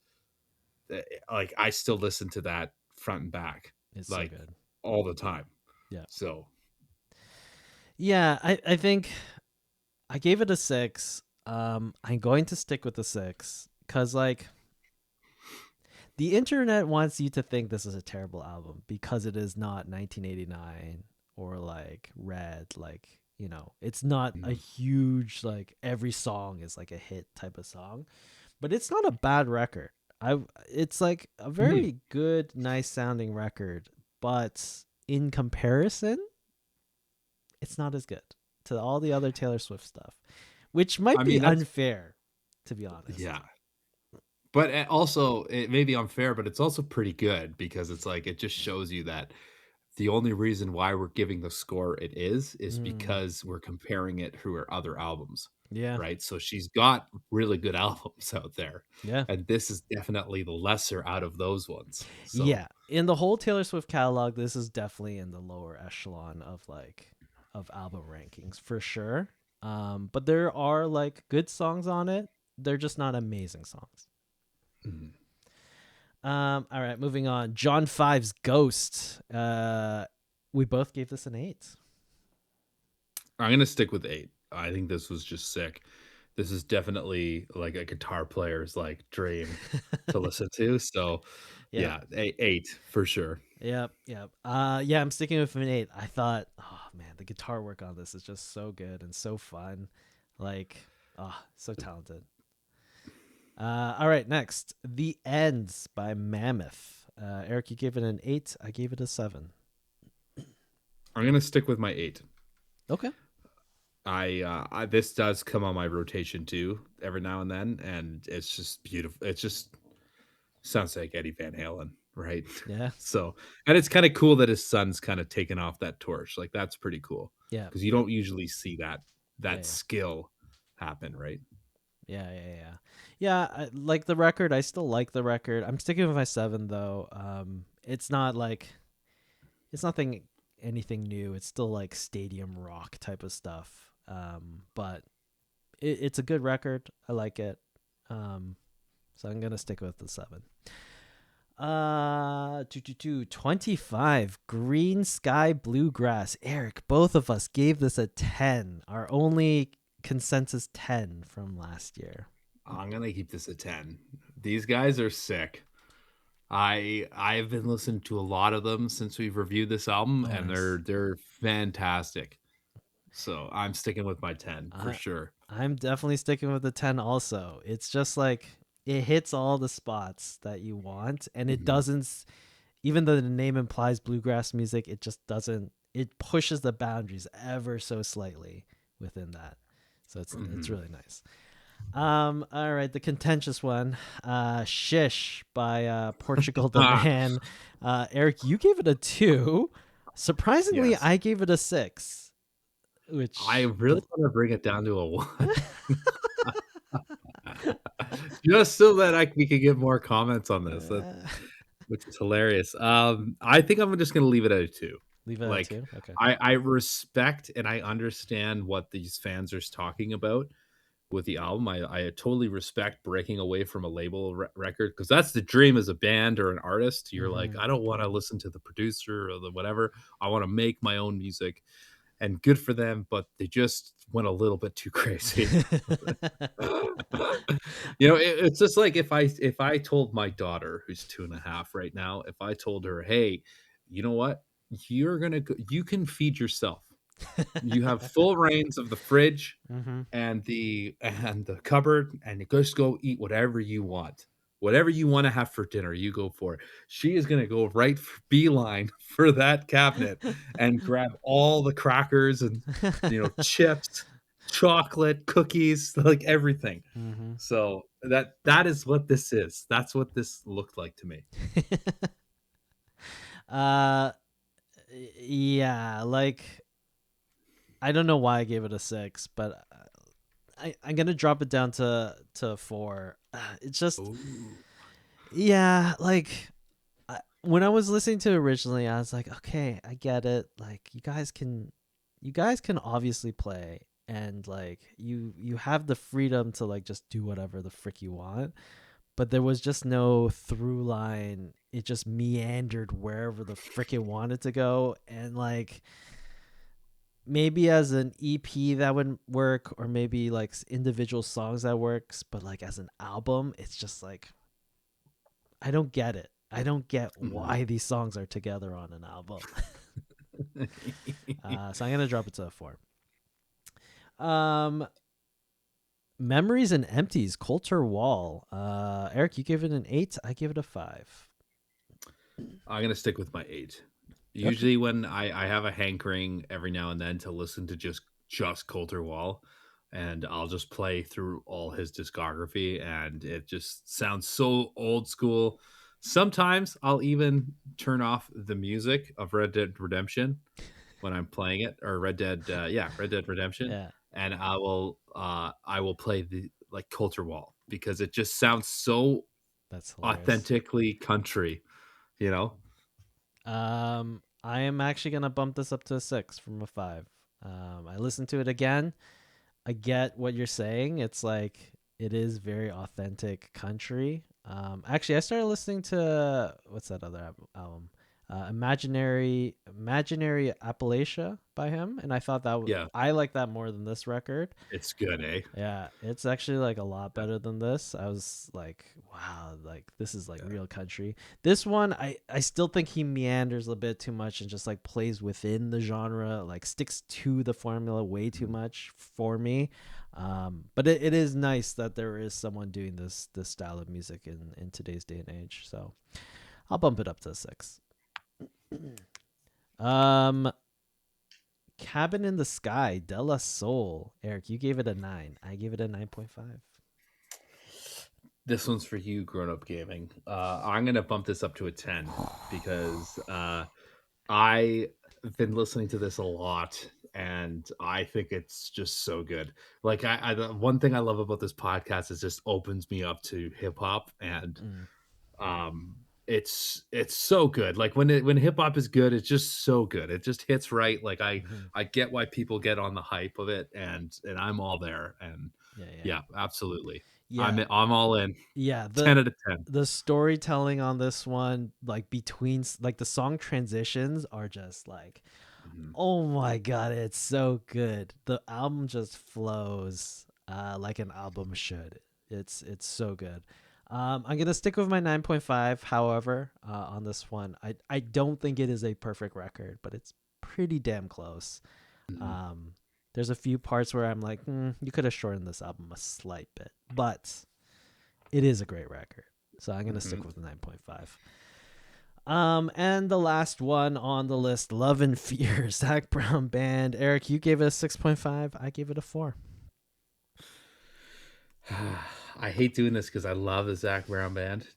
like I still listen to that front and back It's so like good. all the time. Yeah. So Yeah, I think I gave it a 6. I'm going to stick with the 6 cuz like the internet wants you to think this is a terrible album because it is not 1989 or like Red, like, it's not a mm, huge like every song is like a hit type of song, but it's not a bad record. I It's like a mhm. very good, nice sounding record, but in comparison, it's not as good to all the other Taylor Swift stuff, which might I be mean that's unfair, to be honest. yeah. But also it may be unfair, but it's also pretty good because it's like it just shows you that the only reason why we're giving the score it is Mm, because we're comparing it to her other albums, yeah, right? So she's got really good albums out there, yeah, and this is definitely the lesser out of those ones. So, yeah. In the whole Taylor Swift catalog, this is definitely in the lower echelon of like of album rankings for sure. But there are like good songs on it. They're just not amazing songs. mhm. All right, moving on. John Five's Ghost. We both gave this an 8. I'm gonna stick with 8. I think this was just sick. This is definitely like a guitar player's like dream to listen to. So, Yeah. yeah, 8 for sure. Yep, yep. Yeah, I'm sticking with an 8. I thought, oh man, the guitar work on this is just so good and so fun. Like, so talented. All right, next. The Ends by Mammoth. Eric, you gave it an 8. I gave it a 7. I'm gonna stick with my 8. Okay. I this does come on my rotation too every now and then, and it's just beautiful. It just sounds like Eddie Van Halen, right? Yeah. So, and it's kind of cool that his son's kind of taken off that torch. Like that's pretty cool Yeah. because you don't usually see Yeah. that Yeah. skill happen, right? Yeah. Yeah. Yeah. Yeah. Like the record. I still like the record. I'm sticking with my 7 though. It's not like it's nothing anything new. It's still like stadium rock type of stuff. But it's a good record. I like it. Um, so I'm gonna stick with the 7. 25 Green Sky Bluegrass. Eric, both of us gave this a 10. Our only consensus 10 from last year. I'm gonna keep this at 10. These guys are sick. I've been listening to a lot of them since we've reviewed this album, Oh, and nice. they're fantastic. So I'm sticking with my 10 for I sure. I'm definitely sticking with the 10 also. It's just like it hits all the spots that you want, and it Mhm. doesn't, even though the name implies bluegrass music, it just doesn't, it pushes the boundaries ever so slightly within that. So it's Mhm. really nice. All right, the contentious one. Shish by Portugal the Ah, Man. Eric, you gave it a 2. Surprisingly, yes. I gave it a 6, I which really wanna bring it down to a 1. Just so that we could get more comments on this, which is hilarious. I think I'm just gonna leave it at a 2. leave it at Like, 2. Okay. I respect and I understand what these fans are talking about, with the album. I totally respect breaking away from a label record because that's the dream as a band or an artist. You're like, Mm-hmm. I don't want to listen to the producer or the whatever. I want to make my own music, and good for them. But they just went a little bit too crazy. It's just like if I told my daughter who's 2.5 right now, if I told her, hey, you know what, you can feed yourself. You have full reins of the fridge Mm-hmm. and the cupboard, and you just go eat whatever you want. Whatever you want to have for dinner, you go for it. She is going to go right for beeline for that cabinet and grab all the crackers and chips, chocolate, cookies, like everything. Mm-hmm. So that is what this is. That's what this looked like to me. uh, yeah, like I don't know why I gave it a 6, but I'm gonna drop it down to 4. It's just, Ooh. yeah, like when I was listening to it originally, I was like, okay, I get it. Like you guys can obviously play, and like you have the freedom to like just do whatever the frick you want. But there was just no through line. It just meandered wherever the frick it wanted to go, and like maybe as an EP that would work, or maybe like individual songs that works, but like as an album, it's just like I don't get it. I don't get Mhm. why these songs are together on an album. So I'm gonna drop it to a 4. Um, Memories and Empties, Coulter Wall. Eric, you give it an 8. I give it a 5. I'm gonna stick with my 8. Okay. Usually, when I have a hankering every now and then to listen to just Coulter Wall, and I'll just play through all his discography, and it just sounds so old school. Sometimes I'll even turn off the music of Red Dead Redemption when I'm playing it, or Red Dead Redemption, Yeah, and I will play the like Coulter Wall because it just sounds so that's hilarious. authentically country, you know? I am actually gonna bump this up to a 6 from a 5. I listened to it again. I get what you're saying. It's like it is very authentic country. Actually, I started listening to what's that other album? Imaginary Appalachia by him, and I thought Yeah, I like that more than this record. it's good, eh? Yeah, it's actually like a lot Yeah, better than this. I was like, wow, like this is like yeah. real country. This one, I still think he meanders a bit too much and just like plays within the genre, like sticks to the formula way too Mhm. much for me. But it is nice that there is someone doing this style of music in today's day and age. So I'll bump it up to a 6. um, Cabin in the Sky, De La Soul. Eric, you gave it a 9. I gave it a 9.5. This one's for you, grown up gaming. I'm gonna bump this up to a 10 because I've been listening to this a lot, and I think it's just so good. Like the one thing I love about this podcast is just opens me up to hip hop, and Mm, um, it's so good. Like when hip hop is good, it's just so good. It just hits right. Like I mhm. I get why people get on the hype of it, and I'm all there. And Yeah, yeah, yeah, absolutely. I'm yeah, I'm all in. yeah. 10 out of 10. The storytelling on this one, like between like the song transitions, are just like, Mhm, oh my god, it's so good. The album just flows like an album should. It's so good. I'm gonna stick with my 9.5. However, on this one, I don't think it is a perfect record, but it's pretty damn close. mhm, Um, there's a few parts where I'm like, you could have shortened this album a slight bit, but it is a great record. So I'm gonna stick mhm. with 9.5. And the last one on the list, Love and Fear, Zach Brown Band. Eric, you gave it a 6.5. I gave it a 4. I hate doing this because I love the Zach Brown band,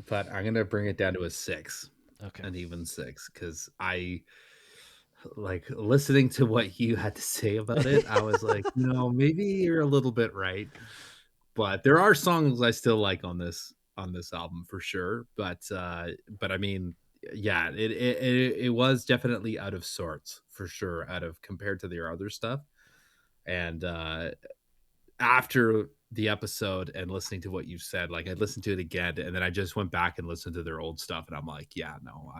but I'm gonna bring it down to a 6, Okay. an even 6, because I like listening to what you had to say about it. I was like, maybe you're a little bit right, but there are songs I still like on this album for sure. But I mean, yeah, it was definitely out of sorts for sure, out of compared to their other stuff, and after the episode and listening to what you said, like I listened to it again, and then I just went back and listened to their old stuff, and I'm like, yeah, no,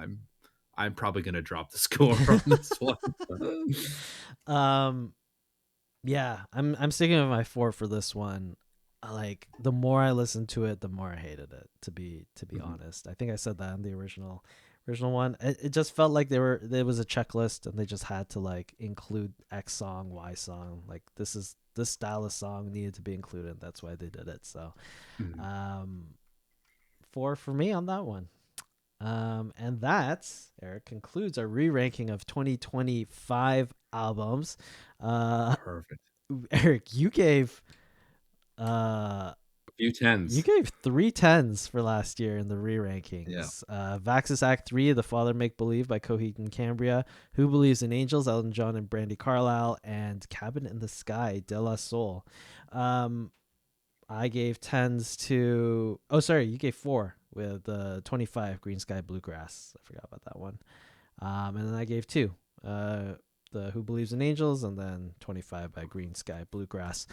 I'm probably gonna drop the score on this one. um, yeah, I'm sticking with my 4 for this one. Like the more I listened to it, the more I hated it. To be Mhm. honest, I think I said that in the original one. It just felt like there was a checklist, and they just had to like include X song, Y song. Like this style of song needed to be included. That's why they did it. So, Mhm. um, 4 for me on that one. And that, Eric, concludes our re-ranking of 2025 albums. Uh, Perfect. Eric, uh A few you tens. gave 3 10s for last year in the Yeah. re-rankings. Vaxis Act 3, The Father Make Believe by Coheed and Cambria, Who Believes in Angels, Elton John and Brandy Carlisle, and Cabin in the Sky, De La Soul. Um, I gave 10s to, oh, sorry, you gave 4 with 25, Green Sky Bluegrass. I forgot about that one. And then I gave 2. The Who Believes in Angels, and then 25 by Green Sky Bluegrass.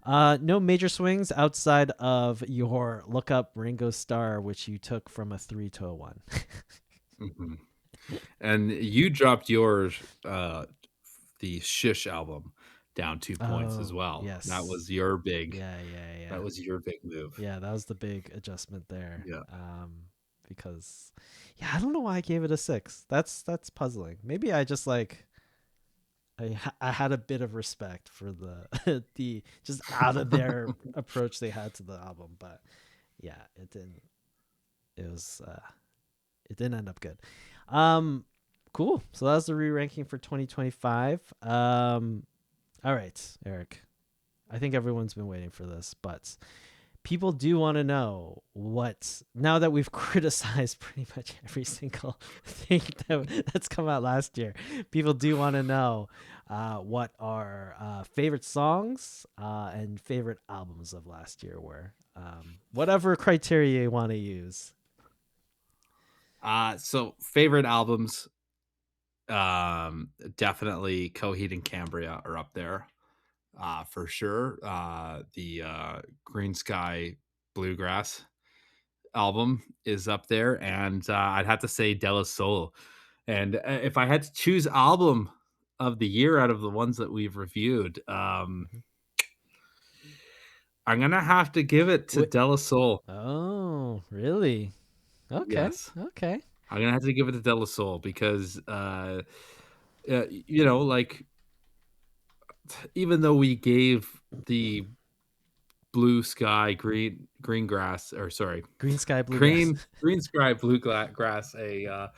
No major swings outside of your Look Up Ringo Starr, which you took from a 3 to a 1. Mhm. And you dropped yours, the Shish album down 2 points as Oh, well. yes. Yeah, yeah, That yeah. was your big move. Yeah, that was the big adjustment there. Yeah. Because yeah, I don't know why I gave it a 6. That's puzzling. Maybe I just like I had a bit of respect for the the just out of their approach they had to the album, but yeah, it didn't. It was it didn't end up good. Um, cool. So that was the re-ranking for 2025. All right, Eric. I think everyone's been waiting for this, but people do want to know what now that we've criticized pretty much every single thing that's come out last year. People do want to know what our favorite songs and favorite albums of last year were. Whatever criteria you want to use. So favorite albums, definitely Coheed and Cambria are up there, for sure. The Green Sky Bluegrass album is up there, and I'd have to say De La Soul. And if I had to choose album of the year out of the ones that we've reviewed, Mhm. I'm gonna have to give it to Wait, De La Soul. oh, really? Okay. Yes, Okay. I'm gonna have to give it to De La Soul because, like even though we gave the blue sky, green grass, or sorry, Green Sky Bluegrass. green sky, grass a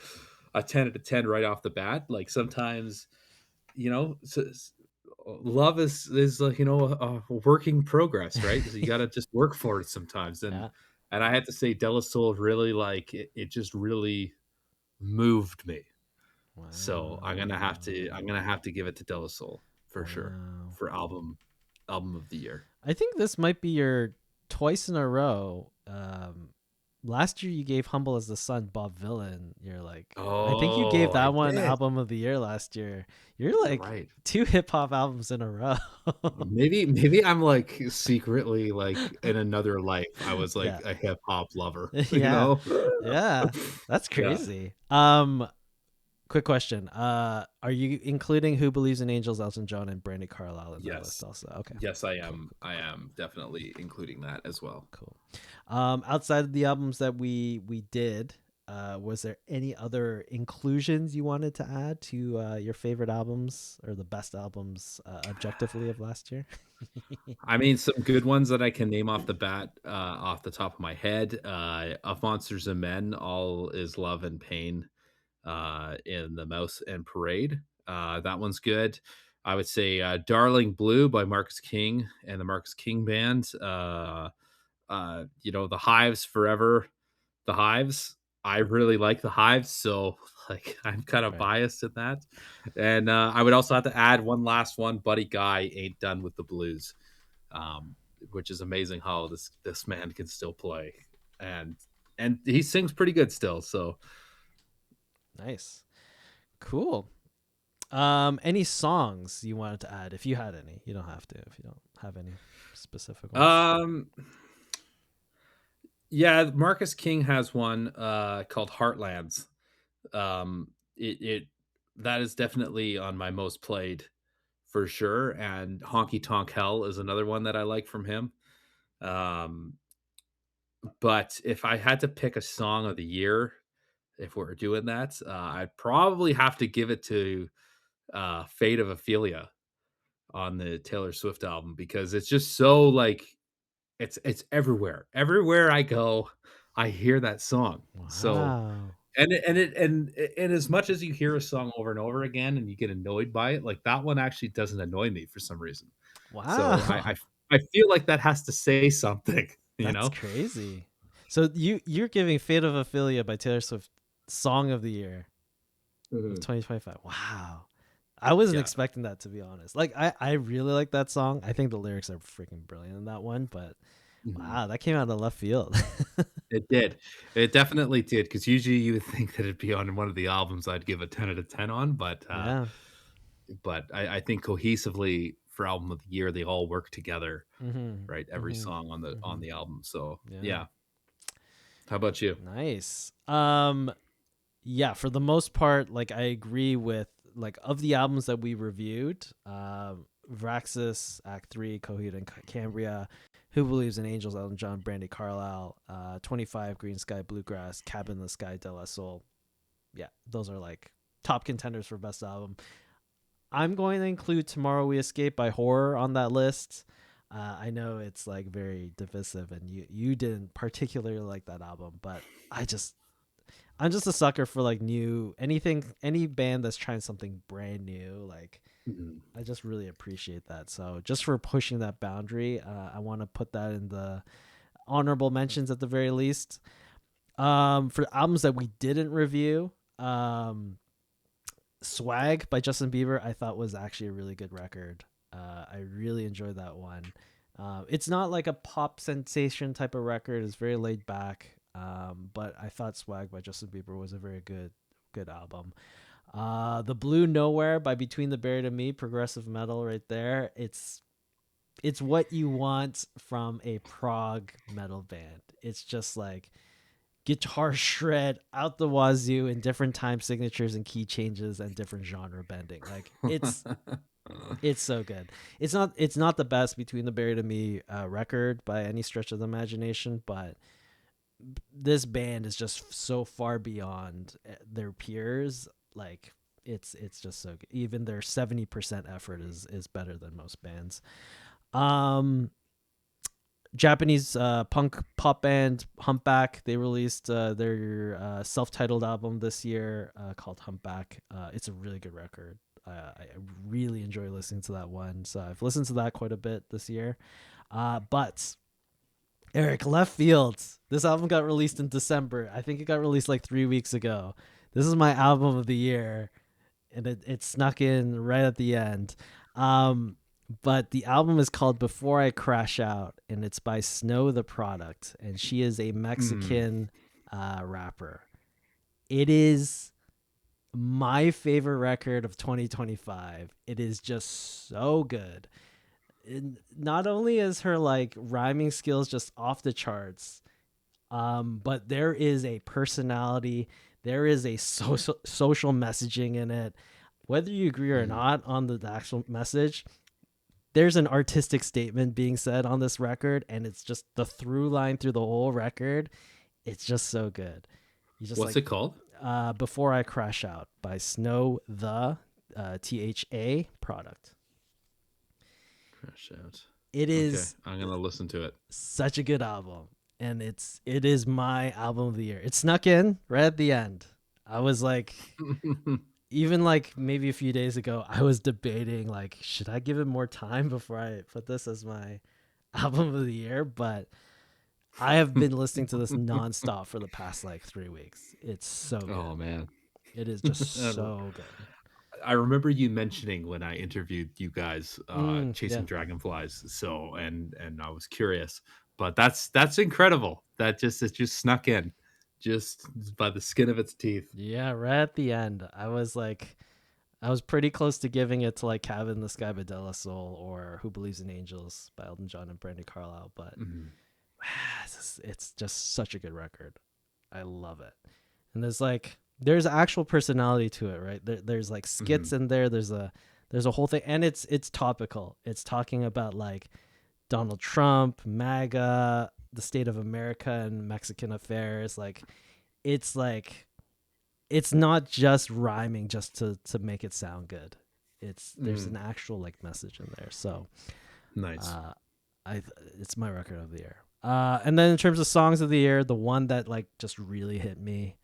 10 out of 10 right off the bat. Like sometimes, love is like a working progress, right? So you got to just work for it sometimes, Yeah. and I had to say, Della Soul really like it just really moved me. So Wow. I'm gonna have to give it to Della Soul for sure Wow. for album of the year. I think this might be your twice in a row. Last year you gave "Humble as the Sun" Bob Vylan. You're like, I think you gave Oh, I that one did. album of the year last year. You're You're like right. 2 hip hop albums in a row. Maybe I'm like secretly like in another life I was like Yeah, a hip hop lover, yeah, yeah. That's Yeah. crazy. Quick question. Are you including "Who Believes in Angels," Elton John, and Brandy Carlisle in that list Yes. also? Okay. Yes, I Cool. am. Cool. I Cool. am definitely including that as well. Cool. Outside of the albums that we did, was there any other inclusions you wanted to add to your favorite albums or the best albums objectively of last year? I mean, some good ones that I can name off the bat, off the top of my head, Of Monsters and Men, All Is Love and Pain, in the Mouse and Parade. That one's good. I would say, Darling Blue by Marcus King and the Marcus King Band. The Hives Forever. The Hives. I really like the Hives, so like I'm kind of Right. biased in that. And I would also have to add one last one. Buddy Guy Ain't Done with the Blues, um, which is amazing how this man can still play, and he sings pretty good still. So Nice. Cool. Any songs you wanted to add if you had any? You don't have to if you don't have any. specific ones? Um, yeah, Marcus King has one called Heartlands. It that is definitely on my most played for sure. And Honky Tonk Hell is another one that I like from him. Um, but if I had to pick a song of the year, if we're doing that, I'd probably have to give it to Fate of Ophelia on the Taylor Swift album because it's just so like it's everywhere. Everywhere I go, I hear that song. So Wow. and as much as you hear a song over and over again and you get annoyed by it, like that one actually doesn't annoy me for some reason. So Wow. I feel like that has to say something, you That's know? crazy. So you're giving Fate of Ophelia by Taylor Swift Song of the Year of Mhm. 2025. Wow. I wasn't Yeah. expecting that, to be honest. Like I really like that song. I think the lyrics are freaking brilliant in that one, but Mhm. wow, that came out of left field. It did. It definitely did. Because usually you would think that it'd be on one of the albums I'd give a 10 out of 10 on, Yeah. but I think cohesively for album of the year, they all work together, Mhm. right? Every Mhm. song on Mhm. the album. So, Yeah. yeah. How about you? Nice. Yeah, for the most part, like I agree with like of the albums that we reviewed, Vraxis, Act 3, Coheed and Cambria, Who Believes in Angels, Elton John, Brandy Carlisle, 25, Green Sky, Bluegrass, Cabin in the Sky, De La Soul. Yeah, those are like top contenders for best album. I'm going to include Tomorrow We Escape by Horror on that list. I know it's like very divisive, and you didn't particularly like that album, but I'm just a sucker for like new anything, any band that's trying something brand new. Like Mhm. I just really appreciate that. So just for pushing that boundary, I want to put that in the honorable mentions at the very least. For albums that we didn't review, Swag by Justin Bieber, I thought was actually a really good record. I really enjoyed that one. It's not like a pop sensation type of record. It's very laid back. But I thought Swag by Justin Bieber was a very good album. The Blue Nowhere by Between the Buried and Me, progressive metal right there. It's what you want from a prog metal band. It's just like guitar shred out the wazoo in different time signatures and key changes and different genre bending. Like it's so good. It's not the best Between the Buried and Me record by any stretch of the imagination, but this band is just so far beyond their peers. Like it's just so good. Even their 70% effort is better than most bands. Um, Japanese punk pop band Humpback. They released their self-titled album this year called Humpback. It's a really good record. I really enjoy listening to that one. So I've listened to that quite a bit this year. But Eric, left field. This album got released in December. I think it got released like 3 weeks ago. This is my album of the year, and it snuck in right at the end. Um, but the album is called Before I Crash Out, and it's by Snow the Product, and she is a Mm. Mexican rapper. It is my favorite record of 2025. It is just so good. And not only is her like rhyming skills just off the charts, but there is a personality, there is a social messaging in it. Whether you agree or Mhm. not on the actual message, there's an artistic statement being said on this record, and it's just the through line through the whole record. It's just so good. You just What's like it called? Before I Crash Out by Snow the THA product. Crash Out. It Okay, is I'm gonna listen to it. such a good album, and it is my album of the year. It snuck in right at the end. I was like, even like maybe a few days ago, I was debating like, should I give it more time before I put this as my album of the year? But I have been listening to this nonstop for the past like 3 weeks. It's so good. Oh, man. It is just so good. I remember you mentioning when I interviewed you guys, chasing Yeah. dragonflies. So, and I was curious, but that's incredible. It just snuck in, just by the skin of its teeth. Yeah, right at the end, I was like, I was pretty close to giving it to like Cabin in the Sky by De La Soul or Who Believes in Angels by Elton John and Brandy Carlisle, but Mhm. it's just such a good record. I love it. And there's actual personality to it, right? There's like skits Mhm. in there. There's a whole thing, and it's topical. It's talking about like Donald Trump, MAGA, the state of America, and Mexican affairs. It's like it's not just rhyming just to make it sound good. There's an Mhm. actual like message in there. So Nice. uh, I it's my record of the year. And then in terms of songs of the year, the one that like just really hit me.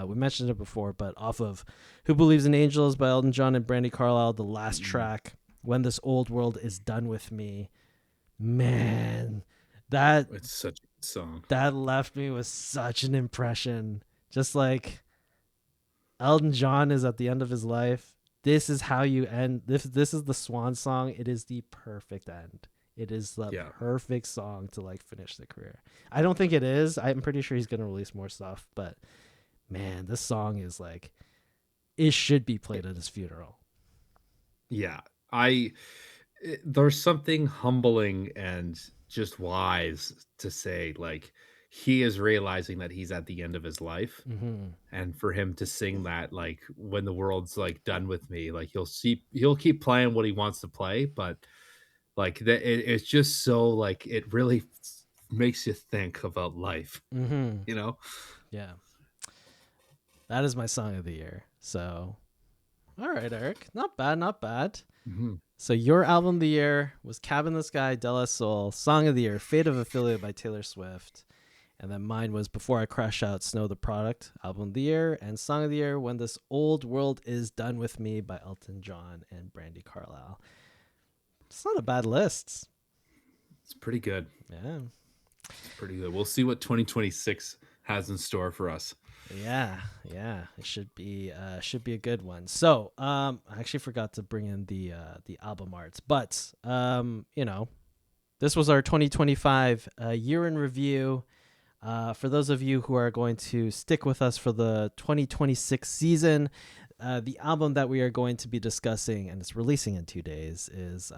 We mentioned it before, but off of "Who Believes in Angels" by Elton John and Brandy Carlisle, the last Mhm. track, "When This Old World Is Done with Me," man, that It's such a good song. that left me with such an impression. Just like Elton John is at the end of his life. This is how you end. This is the swan song. It is the perfect end. It is the Yeah. perfect song to like finish the career. I don't think it is. I'm pretty sure he's gonna release more stuff, but man, this song is like it should be played at his funeral. Yeah. I there's something humbling and just wise to say, like, he is realizing that he's at the end of his life, Mm-hmm. and for him to sing that, like, when the world's, like, done with me, like, he'll keep playing what he wants to play, but, like, it's just so, like, it really makes you think about life, Mm-hmm. you know? Yeah, that is my song of the year. So, all right, Eric, not bad, not bad. Mhm. So your album of the year was "Cabin in the Sky," De La Soul. Song of the year, "Fate of Affiliate" by Taylor Swift. And then mine was "Before I Crash Out," Snow the Product, album of the year. And song of the year, "When This Old World Is Done with Me" by Elton John and Brandy Carlisle. It's not a bad list. It's pretty good. Yeah. It's pretty good. We'll see what 2026 has in store for us. Yeah, yeah, it should be a good one. So, I actually forgot to bring in the album arts, but this was our 2025 year in review. For those of you who are going to stick with us for the 2026 season, the album that we are going to be discussing, and it's releasing in 2 days, is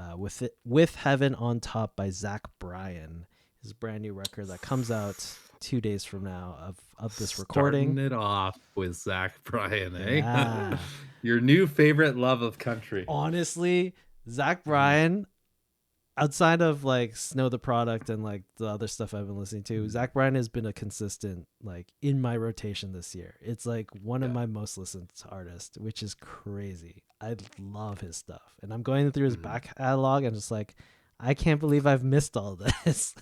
"With Heaven on Top" by Zach Bryan. His brand new record that comes out 2 days from now of this recording. Starting it off with Zach Bryan, eh? Yeah, Your new favorite love of country. honestly, Zach Mhm, Bryan, outside of like Snow the Product and like the other stuff I've been listening to, mhm. Zach Bryan has been a consistent like in my rotation this year. It's like one of Yeah. my most listened to artists, which is crazy. I love his stuff. And I'm going through his Mhm. back catalog and just like I can't believe I've missed all this.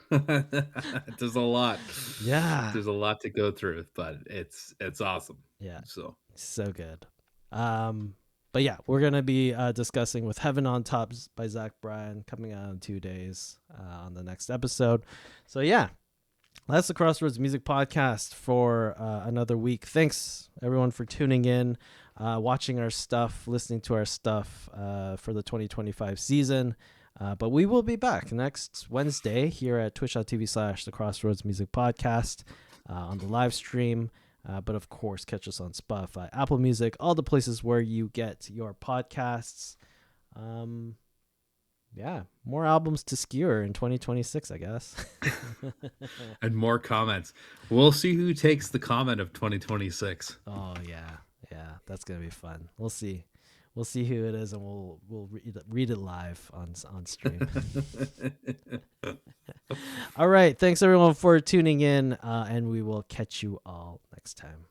There's a lot. Yeah. There's a lot to go through, but it's awesome. Yeah. So, So good. Um but yeah, we're gonna be discussing "With Heaven on Top" by Zach Bryan coming out in 2 days on the next episode. So yeah, that's the Crossroads Music Podcast for another week. Thanks everyone for tuning in, watching our stuff, listening to our stuff for the 2025 season. But we will be back next Wednesday here at twitch.tv/the Crossroads Music Podcast on the live stream. But of course, catch us on Spotify, Apple Music, all the places where you get your podcasts. Um, yeah, more albums to skewer in 2026, I guess. and more comments. We'll see who takes the comment of 2026. Oh yeah, yeah, that's gonna be fun. We'll see who it is, and we'll read it live on stream. All right, thanks everyone for tuning in, and we will catch you all next time.